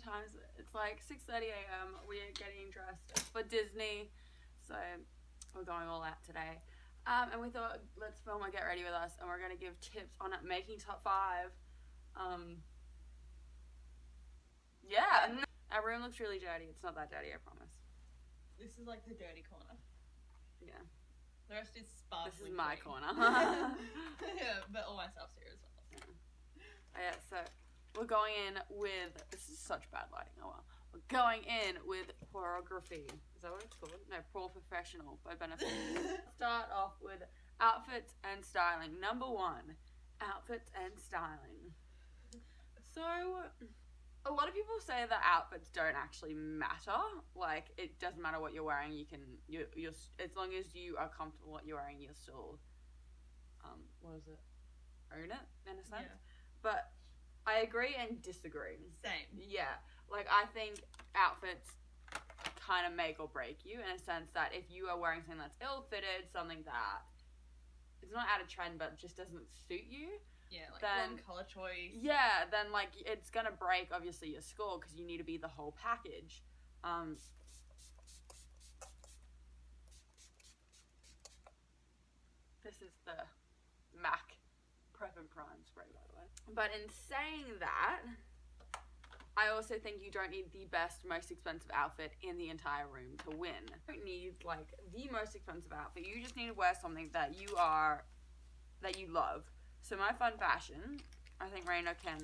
times. It's like 6:30 a.m. We're getting dressed for Disney, so we're going all out today. And we thought, let's film a Get Ready With Us, and we're going to give tips on making top 5. Yeah, and our room looks really dirty. It's not that dirty, I promise. This is like the dirty corner. Yeah. The rest is sparkling. This is my corner. Yeah, but all my stuff's here as well. Yeah, so we're going in with, this is such bad lighting, oh well. We're going in with choreography. Is that what it's called? No, Professional by Benefit. Start off with outfits and styling. Number 1, outfits and styling. So, a lot of people say that outfits don't actually matter. Like, it doesn't matter what you're wearing. You can, you're as long as you are comfortable what you're wearing, you're still, own it in a sense. Yeah. But I agree and disagree. Same. Yeah, like I think outfits kind of make or break you in a sense that if you are wearing something that's ill-fitted, something that it's not out of trend but just doesn't suit you. Yeah, like then, wrong colour choice. Yeah, then like it's gonna break obviously your score because you need to be the whole package. This is the MAC Prep and Prime spray, by the way. But in saying that, I also think you don't need the best, most expensive outfit in the entire room to win. You don't need like the most expensive outfit. You just need to wear something that you love. So my fun fashion, I think Raina can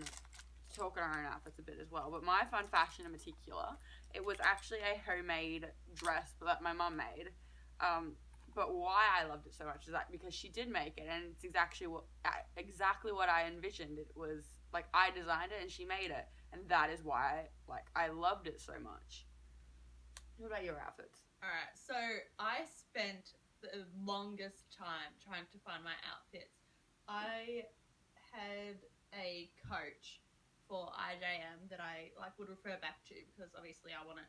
talk on her own outfits a bit as well, but my fun fashion in particular, it was actually a homemade dress that my mum made. But why I loved it so much is that because she did make it, and it's exactly what I envisioned. It was like I designed it and she made it, and that is why I loved it so much. What about your outfits? Alright, so I spent the longest time trying to find my outfits. I had a coach for IJM that I would refer back to because obviously I want a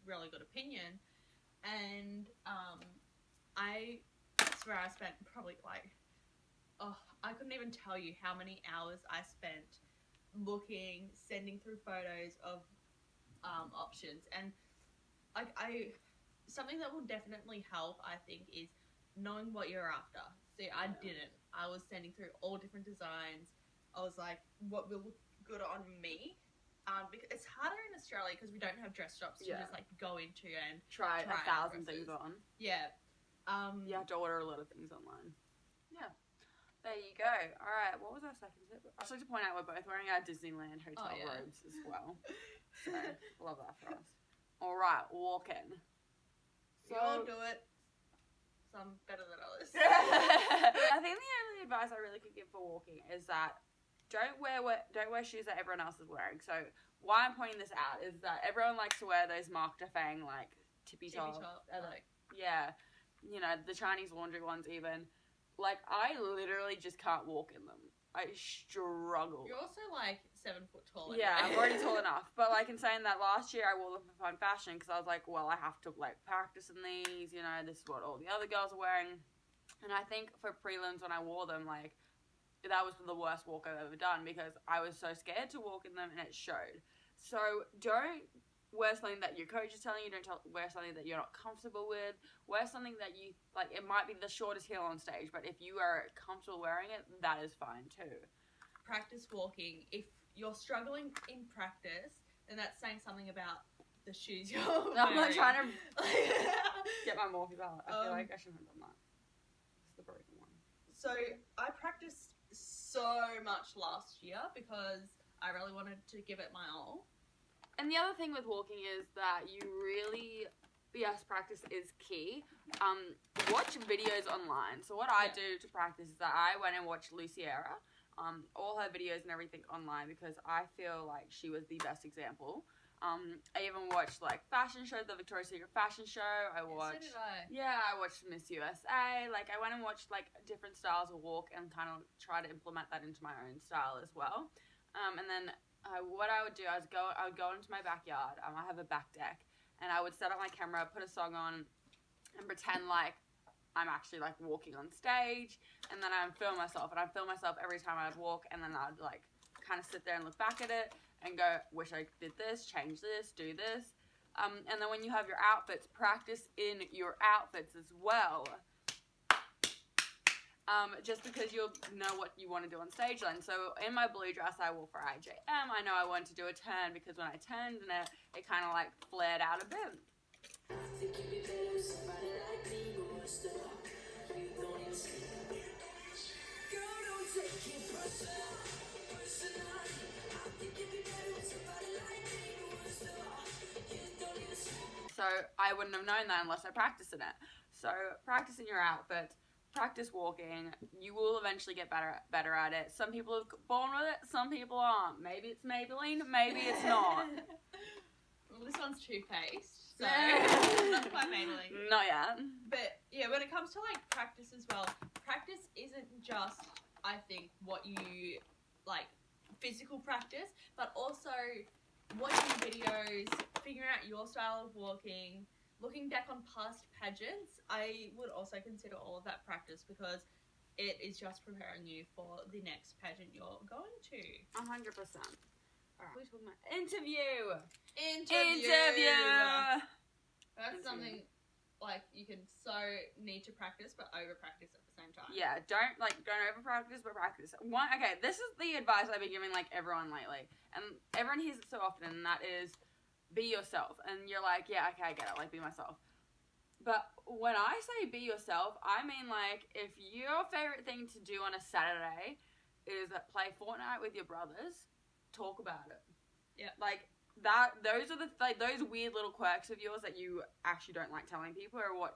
really good opinion, and I swear I spent probably I couldn't even tell you how many hours I spent looking, sending through photos of options, and something that will definitely help, I think, is knowing what you're after. See, I didn't. I was sending through all different designs. I was like, what will look good on me? Because it's harder in Australia because we don't have dress shops to just go into and try 1,000 things on. Yeah. You have to order a lot of things online. Yeah. There you go. Alright, what was our second tip? I just like to point out we're both wearing our Disneyland hotel robes as well. So, love that for us. Alright, walk-in. So, you all do it. Some better than others. I think the only advice I really could give for walking is that don't wear shoes that everyone else is wearing. So why I'm pointing this out is that everyone likes to wear those Marc Jacobs tippy top. Yeah, you know, the Chinese laundry ones even. Like, I literally just can't walk in them. I struggle. You're also 7 foot tall. Yeah, I'm already tall enough. But in saying that, last year I wore them for fun fashion because I was like, well, I have to practice in these. You know, this is what all the other girls are wearing. And I think for prelims when I wore them, that was the worst walk I've ever done because I was so scared to walk in them and it showed. So don't wear something that your coach is telling you. Don't wear something that you're not comfortable with. Wear something that you, it might be the shortest heel on stage, but if you are comfortable wearing it, that is fine too. Practice walking. If you're struggling in practice, then that's saying something about the shoes you're wearing. I'm not trying to get my Morphe belt. I feel like I shouldn't have done that. It's the broken one. So I practiced so much last year because I really wanted to give it my all. And the other thing with walking is that you really, yes, practice is key. Watch videos online. So what I do to practice is that I went and watched Luciera, all her videos and everything online because I feel like she was the best example. I even watched fashion shows, the Victoria's Secret fashion show. I watched. So did I. Yeah, I watched Miss USA. I went and watched different styles of walk and kind of try to implement that into my own style as well. And then what I would do, I would go into my backyard. I have a back deck, and I would set up my camera, put a song on, and pretend like I'm actually walking on stage. And then I would film myself, and I'd film myself every time I'd walk, and then I'd kind of sit there and look back at it. and go, wish I did this, change this, do this. And then when you have your outfits, practice in your outfits as well. Just because you'll know what you want to do on stage then. So in my blue dress I wore for IJM, I know I wanted to do a turn because when I turned in it kind of like flared out a bit. So I wouldn't have known that unless I practiced in it. So practice in your outfits. Practice walking. You will eventually get better at it. Some people are born with it, some people aren't. Maybe it's Maybelline, maybe it's not. Well, this one's Too Faced, so not quite Maybelline. Not yet. But yeah, when it comes to like practice as well, practice isn't just, I think, what you like, physical practice, but also watching videos, figuring out your style of walking. Looking back on past pageants, I would also consider all of that practice because it is just preparing you for the next pageant you're going to. 100%. Alright, we're talking about interview. That's something like you can need to practice, but over practice at the same time. Yeah, don't over practice, but practice. Okay, this is the advice I've been giving like everyone lately, and everyone hears it so often, and that is, be yourself. And you're like, yeah, okay, I get it, like, be myself. But when I say be yourself, I mean, like, if your favorite thing to do on a Saturday is play Fortnite with your brothers, talk about it. Yeah. Like, those are those weird little quirks of yours that you actually don't like telling people is what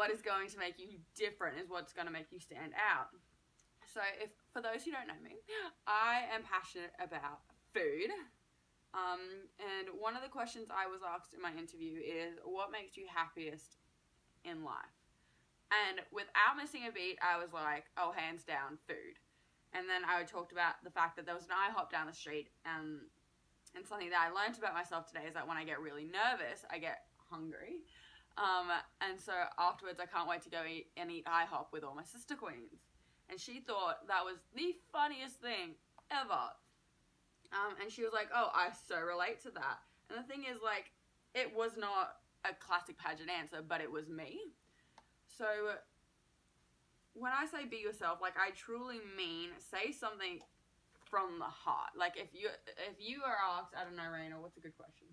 is going to make you different, is what's going to make you stand out. So for those who don't know me, I am passionate about food. And one of the questions I was asked in my interview is, what makes you happiest in life? And without missing a beat, I was like, oh, hands down, food. And then I talked about the fact that there was an IHOP down the street, and something that I learned about myself today is that when I get really nervous, I get hungry. And so afterwards, I can't wait to go eat IHOP with all my sister queens. And she thought that was the funniest thing ever. And she was like, oh, I so relate to that. And the thing is, like, it was not a classic pageant answer, but it was me. So when I say be yourself, like, I truly mean say something from the heart. Like, if you are asked, I don't know, Raina, what's a good question?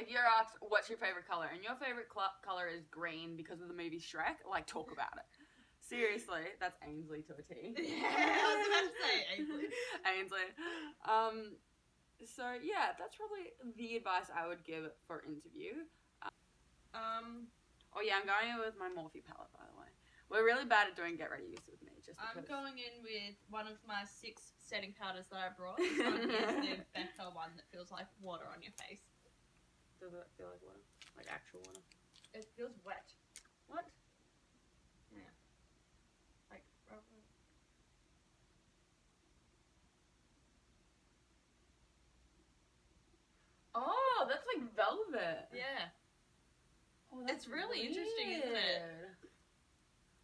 If you're asked, what's your favorite color? And your favorite color is green because of the movie Shrek, like, talk about it. Seriously, that's Ainsley to a T. Yeah, I was about to say Ainsley. Ainsley. So yeah, that's probably the advice I would give for interview. Oh yeah, I'm going in with my Morphe palette, by the way. We're really bad at doing get ready use with me. Just because. I'm going in with one of my 6 setting powders that I brought. This one is the better one that feels like water on your face. Does it feel like water? Like actual water? It feels wet. What? Yeah. Like rubber. Oh, that's like velvet. Yeah. Oh, It's really interesting, isn't it?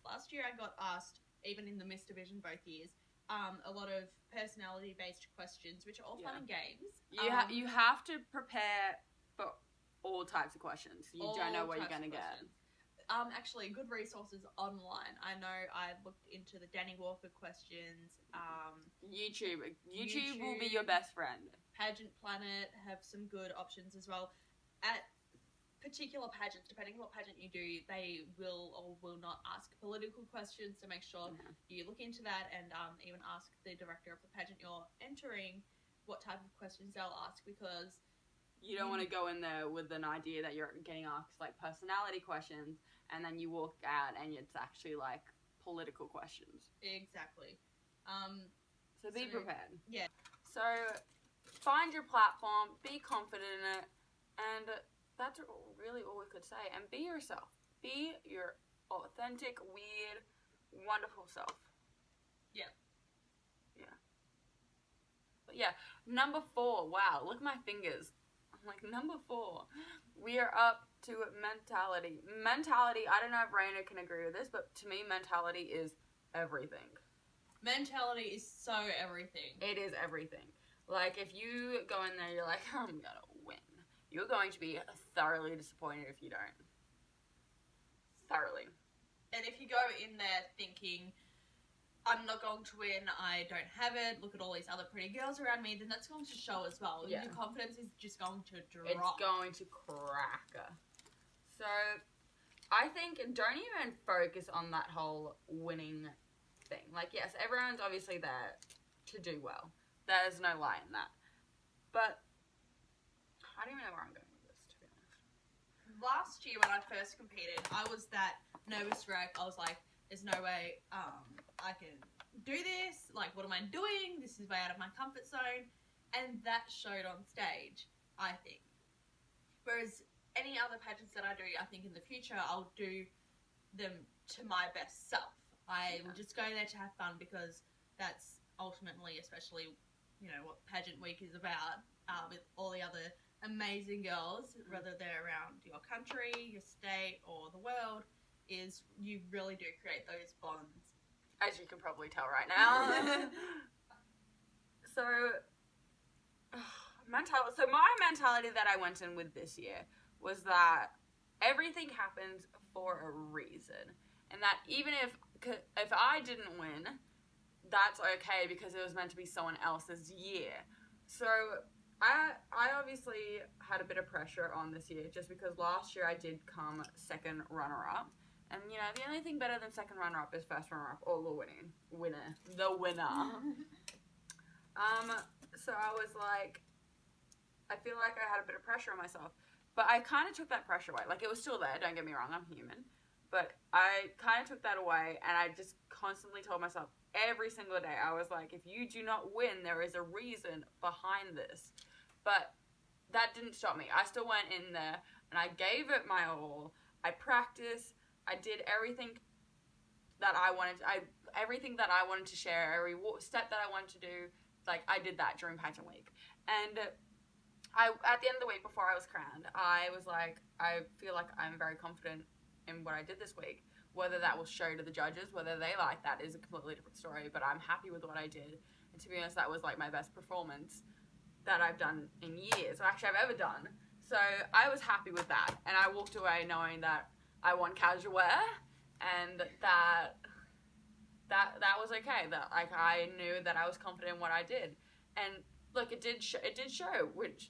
Last year I got asked, even in the Miss Division both years, a lot of personality-based questions, which are all fun and games. You have to prepare for all types of questions. You don't know what you're going to get. Actually, good resources online. I know I looked into the Danny Walker questions. YouTube will be your best friend. Pageant Planet have some good options as well. At particular pageants, depending on what pageant you do, they will or will not ask political questions, so make sure you look into that, and even ask the director of the pageant you're entering what type of questions they'll ask, because you don't want to go in there with an idea that you're getting asked like personality questions, and then you walk out and it's actually like political questions. Exactly. So be prepared. Yeah. So find your platform, be confident in it, and that's really all we could say. And be yourself. Be your authentic, weird, wonderful self. Yeah. Yeah. But yeah, number 4. Wow, look at my fingers. I'm like, number 4. We are up to mentality. Mentality, I don't know if Raina can agree with this, but to me, mentality is everything. Mentality is so everything. It is everything. Like, if you go in there, you're like, I'm gonna win. You're going to be thoroughly disappointed if you don't. Thoroughly. And if you go in there thinking, I'm not going to win, I don't have it, look at all these other pretty girls around me, then that's going to show as well. Yeah. Your confidence is just going to drop. It's going to crack. So, I think don't even focus on that whole winning thing. Like, yes, everyone's obviously there to do well. There's no lie in that. But I don't even know where I'm going with this, to be honest. Last year when I first competed, I was that nervous wreck. I was like, there's no way I can do this. Like, what am I doing? This is way out of my comfort zone. And that showed on stage, I think. Whereas any other pageants that I do, I think in the future, I'll do them to my best self. I will just go there to have fun because that's ultimately, especially, you know, what pageant week is about, with all the other amazing girls, whether they're around your country, your state, or the world, is you really do create those bonds. As you can probably tell right now. So my mentality that I went in with this year was that everything happens for a reason. And that even if I didn't win, that's okay because it was meant to be someone else's year. So I obviously had a bit of pressure on this year just because last year I did come second runner-up. And, you know, the only thing better than second runner-up is first runner-up or the winner. So I was like, I feel like I had a bit of pressure on myself. But I kind of took that pressure away. Like, it was still there, don't get me wrong, I'm human. But I kind of took that away, and I just constantly told myself every single day, I was like, if you do not win, there is a reason behind this. But that didn't stop me. I still went in there, and I gave it my all. I practiced. I did everything that I wanted. Everything that I wanted to share, every step that I wanted to do, like, I did that during pageant week. And at the end of the week before I was crowned, I was like, I feel like I'm very confident in what I did this week. Whether that will show to the judges, whether they like that is a completely different story, but I'm happy with what I did. And to be honest, that was like my best performance that I've done in years, or actually I've ever done. So I was happy with that, and I walked away knowing that I won casual wear, and that was okay. That, like, I knew that I was confident in what I did, and look, it did show, which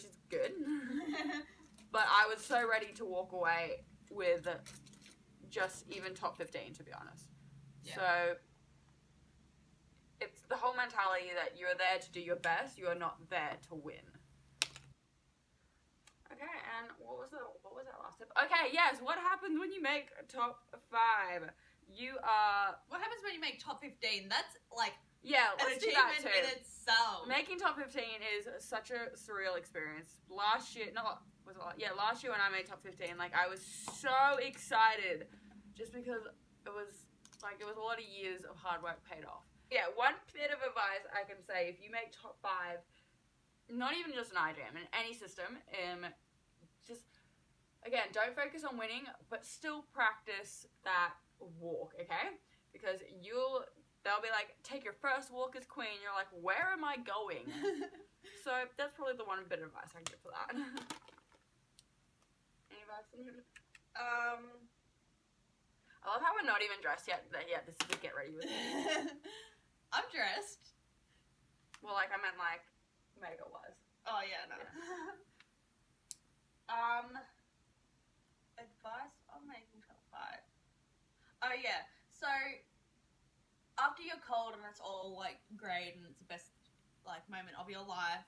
is good. But I was so ready to walk away with just even top 15, to be honest. Yeah. So it's the whole mentality that you're there to do your best. You are not there to win. Okay, and what was that last tip? Okay, yes. What happens when you make top 5? What happens when you make top 15? That's like an let's achievement in itself. Making top 15 is such a surreal experience. Last year when I made top 15, like, I was so excited just because it was a lot of years of hard work paid off. Yeah, one bit of advice I can say, if you make top 5, not even just an IJM, in any system, just, again, don't focus on winning, but still practice that walk, okay? Because they'll be like, take your first walk as queen. You're like, where am I going? So that's probably the one bit of advice I can give for that. Any advice? I love how we're not even dressed yet. Yeah, this is the get ready with me. I'm dressed. Well, like, I meant, like, Mega was. Oh, yeah, no. Yeah. Advice on making top 5. Oh, yeah. So, after you're cold and it's all, like, great and it's the best, like, moment of your life,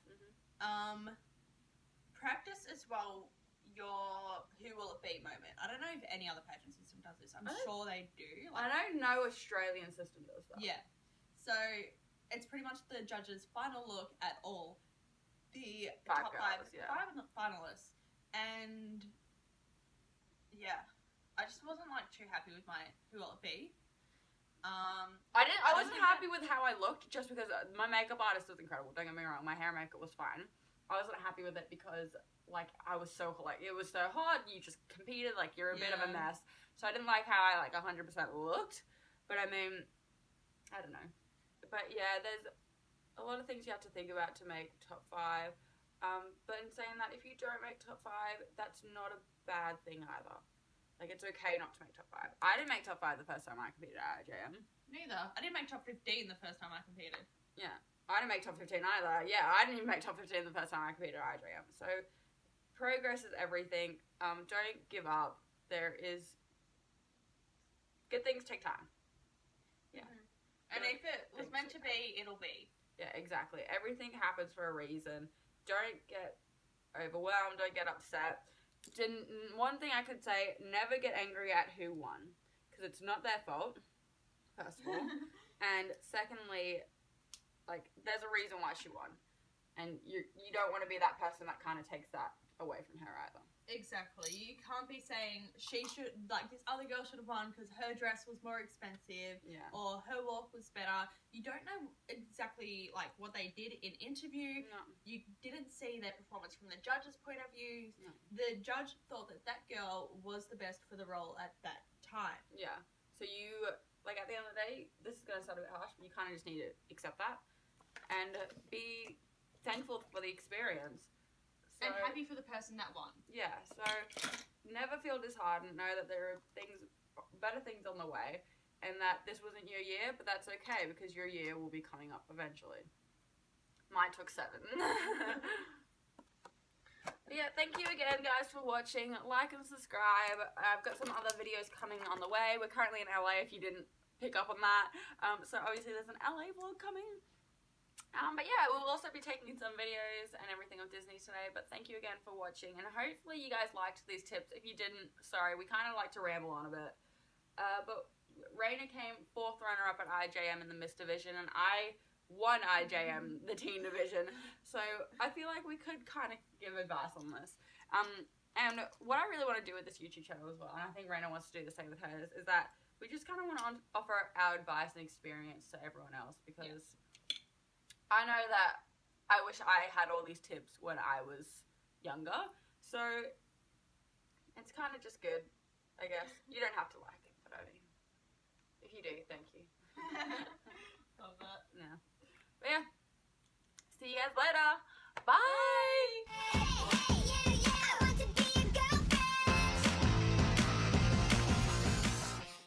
practice as well your who will it be moment. I don't know if any other pageant system does this. I'm sure they do. Like, I don't know Australian system does that. Yeah. So, it's pretty much the judges' final look at all the top 5 finalists. And, yeah, I just wasn't, like, too happy with my who will it be. I wasn't happy with how I looked just because my makeup artist was incredible. Don't get me wrong, my hair and makeup was fine. I wasn't happy with it because, like, it was so hot, you just competed, like, you're a bit of a mess. So I didn't like how I, like, 100% looked. But I mean, I don't know. But yeah, there's a lot of things you have to think about to make top 5. But in saying that, if you don't make top 5, that's not a bad thing either. Like, it's okay not to make top 5. I didn't make top 5 the first time I competed at IJM. Neither. I didn't make top 15 the first time I competed. Yeah. I didn't make top 15 either. Yeah, I didn't even make top 15 the first time I competed at IJM. So, progress is everything. Don't give up. Good things take time. Yeah. Mm-hmm. And if it was meant to be, it'll be. Yeah, exactly. Everything happens for a reason. Don't get overwhelmed. Don't get upset. One thing I could say, never get angry at who won. Because it's not their fault, first of all. And secondly, like, there's a reason why she won. And you don't want to be that person that kind of takes that away from her either. Exactly. You can't be saying she should, like, this other girl should have won because her dress was more expensive, or her walk was better. You don't know exactly, like, what they did in interview. No. You didn't see their performance from the judge's point of view. No. The judge thought that girl was the best for the role at that time. Yeah. So you, like, at the end of the day, this is going to sound a bit harsh, but you kind of just need to accept that and be thankful for the experience. And happy for the person that won. Yeah, so never feel disheartened. Know that there are better things on the way, and that this wasn't your year, but that's okay because your year will be coming up eventually. Mine took 7. But yeah, thank you again, guys, for watching. Like and subscribe. I've got some other videos coming on the way. We're currently in LA, if you didn't pick up on that. So obviously there's an LA vlog coming. But yeah, we'll also be taking some videos and everything of Disney today. But thank you again for watching. And hopefully you guys liked these tips. If you didn't, sorry, we kind of like to ramble on a bit. But Raina came 4th runner-up at IJM in the Miss Division. And I won IJM, the Teen Division. So I feel like we could kind of give advice on this. And what I really want to do with this YouTube channel as well, and I think Raina wants to do the same with hers, is that we just kind of want to offer our advice and experience to everyone else. Because I know that I wish I had all these tips when I was younger, so it's kind of just good, I guess. You don't have to like it, but I mean, if you do, thank you. Love that. Yeah. But yeah, see you guys later.